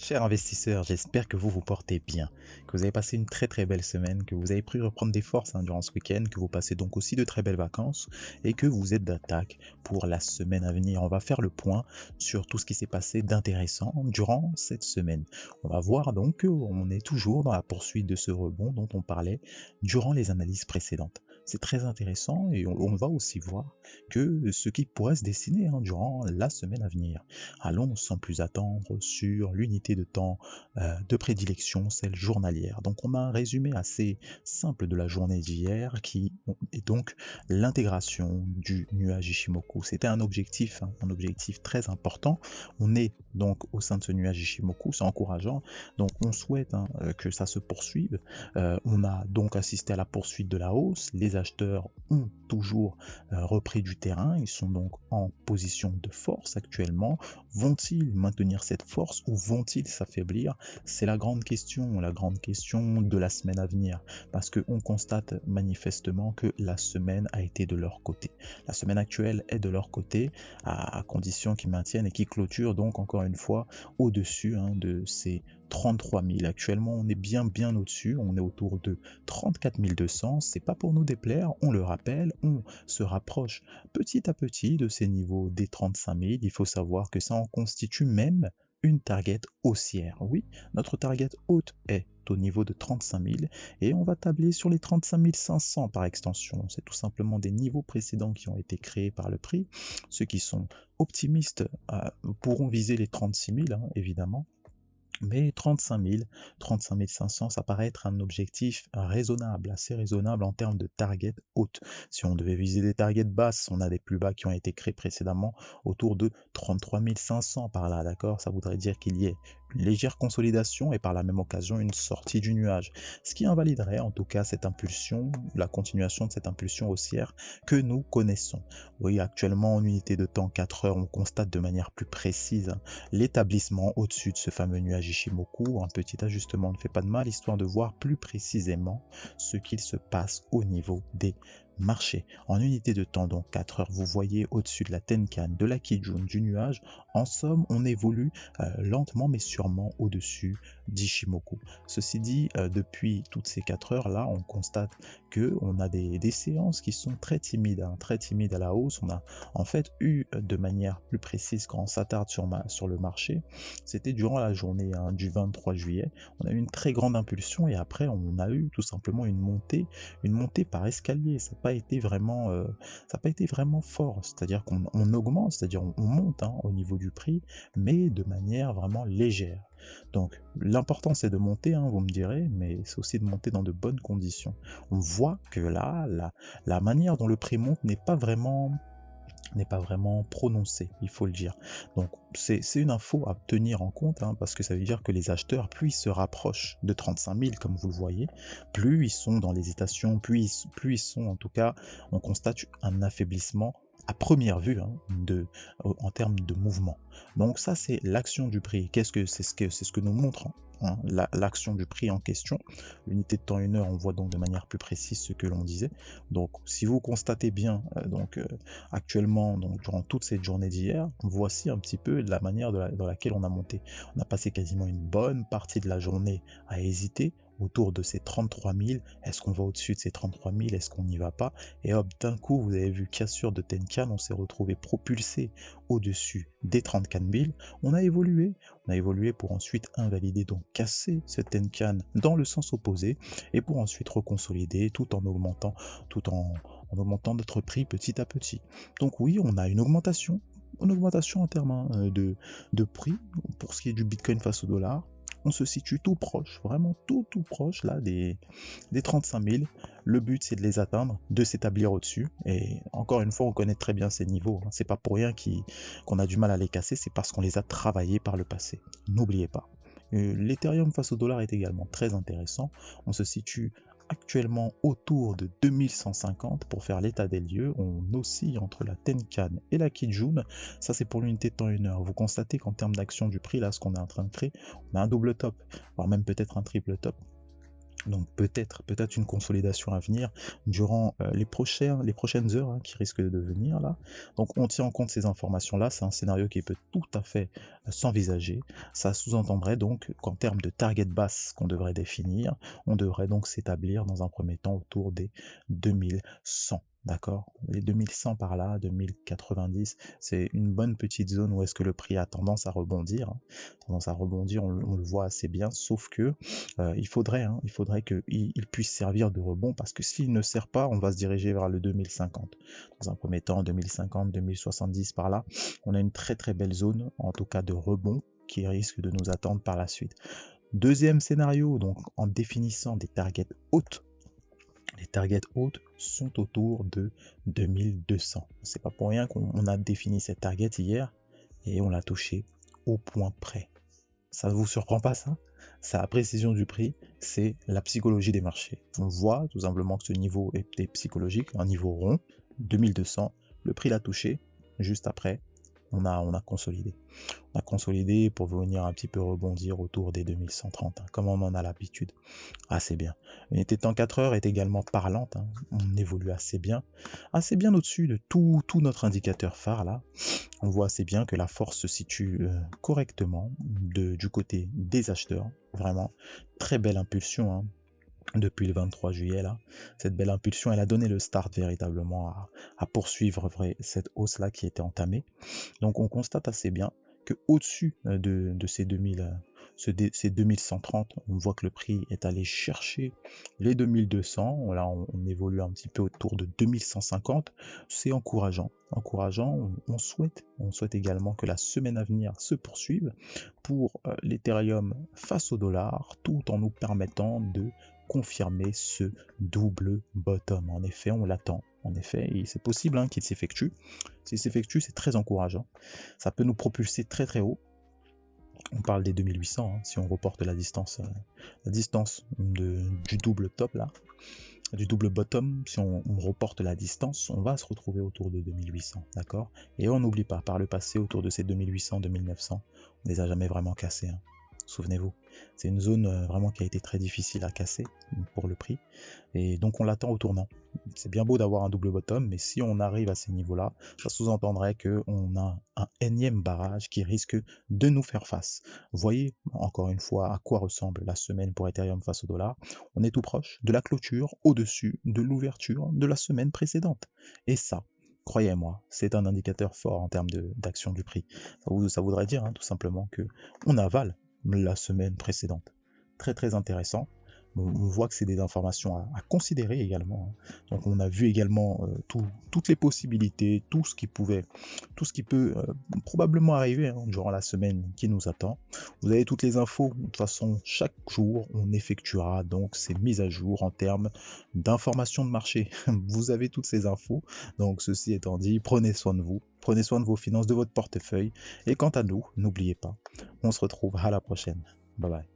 Chers investisseurs, j'espère que vous vous portez bien, que vous avez passé une très belle semaine, que vous avez pu reprendre des forces durant ce week-end, que vous passez donc aussi de très belles vacances et que vous êtes d'attaque pour la semaine à venir. On va faire le point sur tout ce qui s'est passé d'intéressant durant cette semaine. On va voir donc qu'on est toujours dans la poursuite de ce rebond dont on parlait durant les analyses précédentes. C'est très intéressant et on va aussi voir que ce qui pourrait se dessiner durant la semaine à venir. Allons sans plus attendre sur l'unité de temps de prédilection, celle journalière. Donc on a un résumé assez simple de la journée d'hier qui est donc l'intégration du nuage Ishimoku. C'était un objectif très important. On est donc au sein de ce nuage Ishimoku, c'est encourageant. Donc on souhaite que ça se poursuive. On a donc assisté à la poursuite de la hausse. Les acheteurs ont toujours repris du terrain. Ils sont donc en position de force actuellement. Vont-ils maintenir cette force ou vont-ils s'affaiblir? C'est la grande question de la semaine à venir, parce qu'on constate manifestement que la semaine a été de leur côté. La semaine actuelle est de leur côté, à condition qu'ils maintiennent et qu'ils clôturent donc encore une fois au-dessus de ces 33 000. Actuellement, on est bien au-dessus, on est autour de 34 200. C'est pas pour nous déplaire, on le rappelle, on se rapproche petit à petit de ces niveaux des 35 000. Il faut savoir que ça en constitue même une target haussière. Oui, notre target haute est au niveau de 35 000 et on va tabler sur les 35 500 par extension. C'est tout simplement des niveaux précédents qui ont été créés par le prix. Ceux qui sont optimistes pourront viser les 36 000 évidemment. Mais 35 500, ça paraît être un objectif raisonnable, assez raisonnable en termes de target haute. Si on devait viser des targets basses, on a des plus bas qui ont été créés précédemment autour de 33 500 par là, d'accord? Ça voudrait dire qu'il y ait une légère consolidation et par la même occasion une sortie du nuage. Ce qui invaliderait en tout cas cette impulsion, la continuation de cette impulsion haussière que nous connaissons. Oui, actuellement en unité de temps 4 heures, on constate de manière plus précise l'établissement au-dessus de ce fameux nuage Ishimoku. Un petit ajustement ne fait pas de mal, histoire de voir plus précisément ce qu'il se passe au niveau des marchés. En unité de temps, donc 4 heures, vous voyez au-dessus de la Tenkan, de la Kijun, du nuage. En somme, on évolue lentement mais sûrement au-dessus d'Ishimoku. Ceci dit, depuis toutes ces 4 heures là, on constate que on a des séances qui sont très timides à la hausse. On a en fait eu de manière plus précise quand on s'attarde sur le marché, c'était durant la journée du 23 juillet. On a eu une très grande impulsion et après on a eu tout simplement une montée par escalier. Ça n'a pas été vraiment, fort. C'est-à-dire qu'on augmente, c'est-à-dire on monte au niveau du prix, mais de manière vraiment légère. Donc l'important c'est de monter, vous me direz, mais c'est aussi de monter dans de bonnes conditions. On voit que là, la manière dont le prix monte n'est pas vraiment prononcé, il faut le dire. Donc c'est une info à tenir en compte, parce que ça veut dire que les acheteurs, plus ils se rapprochent de 35 000, comme vous le voyez, plus ils sont dans l'hésitation, plus ils sont, en tout cas, on constate un affaiblissement à première vue en termes de mouvement. Donc ça, c'est l'action du prix. C'est ce que nous montre l'action du prix en question. L'unité de temps 1 heure, on voit donc de manière plus précise ce que l'on disait. Donc si vous constatez bien, actuellement, donc durant toute cette journée d'hier, voici un petit peu la manière dans laquelle on a monté. On a passé quasiment une bonne partie de la journée à hésiter autour de ces 33 000. Est-ce qu'on va au-dessus de ces 33 000? Est-ce qu'on n'y va pas? Et hop, d'un coup, vous avez vu Cassure de Tenkan, on s'est retrouvé propulsé au-dessus des 34 000. On a évolué pour ensuite invalider, donc casser ce Tenkan dans le sens opposé et pour ensuite reconsolider tout en augmentant notre prix petit à petit. Donc oui, on a une augmentation en termes de prix pour ce qui est du Bitcoin face au dollar. On se situe tout proche, vraiment tout proche là des 35 000. Le but c'est de les atteindre, de s'établir au-dessus. Et encore une fois, on connaît très bien ces niveaux. C'est pas pour rien qu'on a du mal à les casser, c'est parce qu'on les a travaillés par le passé. N'oubliez pas. L'Ethereum face au dollar est également très intéressant. On se situe actuellement autour de 2150 pour faire l'état des lieux. On oscille entre la Tenkan et la Kijun. Ça, c'est pour l'unité de temps 1 heure. Vous constatez qu'en termes d'action du prix, là, ce qu'on est en train de créer, on a un double top, voire même peut-être un triple top. Donc peut-être une consolidation à venir durant les prochaines heures qui risquent de venir là. Donc on tient en compte ces informations-là, c'est un scénario qui peut tout à fait s'envisager. Ça sous-entendrait donc qu'en termes de target basse qu'on devrait définir, on devrait donc s'établir dans un premier temps autour des 2100. D'accord? Les 2100 par là, 2090, c'est une bonne petite zone où est-ce que le prix a tendance à rebondir. Tendance à rebondir, on le voit assez bien, sauf que il faudrait qu'il puisse servir de rebond parce que s'il ne sert pas, on va se diriger vers le 2050. Dans un premier temps, 2050, 2070 par là, on a une très très belle zone, en tout cas de rebond, qui risque de nous attendre par la suite. Deuxième scénario, donc en définissant des targets hautes, les targets hautes sont autour de 2200. C'est pas pour rien qu'on a défini cette target hier et on l'a touché au point près. Ça ne vous surprend pas ça? C'est la précision du prix, c'est la psychologie des marchés. On voit tout simplement que ce niveau est psychologique, un niveau rond, 2200, le prix l'a touché, juste après, on a consolidé. On a consolidé pour venir un petit peu rebondir autour des 2130, comme on en a l'habitude. Assez bien. L'unité de temps 4 heures est également parlante, on évolue assez bien au-dessus de tout notre indicateur phare là. On voit assez bien que la force se situe correctement du côté des acheteurs. Vraiment, très belle impulsion depuis le 23 juillet. Là. Cette belle impulsion, elle a donné le start véritablement à poursuivre cette hausse-là qui était entamée. Donc on constate assez bien que au-dessus de ces 2130, on voit que le prix est allé chercher les 2200. Là, on évolue un petit peu autour de 2150. C'est encourageant. On souhaite également que la semaine à venir se poursuive pour l'Ethereum face au dollar, tout en nous permettant de confirmer ce double bottom. En effet, on l'attend. En effet, c'est possible qu'il s'effectue. S'il s'effectue, c'est très encourageant. Ça peut nous propulser très très haut. On parle des 2800, si on reporte la distance du double top là, du double bottom, si on reporte la distance, on va se retrouver autour de 2800, d'accord? Et on n'oublie pas, par le passé, autour de ces 2800, 2900, on les a jamais vraiment cassés. Souvenez-vous, c'est une zone vraiment qui a été très difficile à casser pour le prix, et donc on l'attend au tournant. C'est bien beau d'avoir un double bottom, mais si on arrive à ces niveaux-là, ça sous-entendrait qu'on a un énième barrage qui risque de nous faire face. Vous voyez, encore une fois, à quoi ressemble la semaine pour Ethereum face au dollar. On est tout proche de la clôture, au-dessus de l'ouverture de la semaine précédente. Et ça, croyez-moi, c'est un indicateur fort en termes d'action du prix. Ça voudrait dire tout simplement que on avale la semaine précédente. Très très intéressant. On voit que c'est des informations à considérer également. Donc on a vu également toutes les possibilités, tout ce qui peut probablement arriver durant la semaine qui nous attend. Vous avez toutes les infos. De toute façon, chaque jour, on effectuera donc ces mises à jour en termes d'informations de marché. Vous avez toutes ces infos. Donc ceci étant dit, prenez soin de vous, prenez soin de vos finances, de votre portefeuille. Et quant à nous, n'oubliez pas, on se retrouve à la prochaine. Bye bye.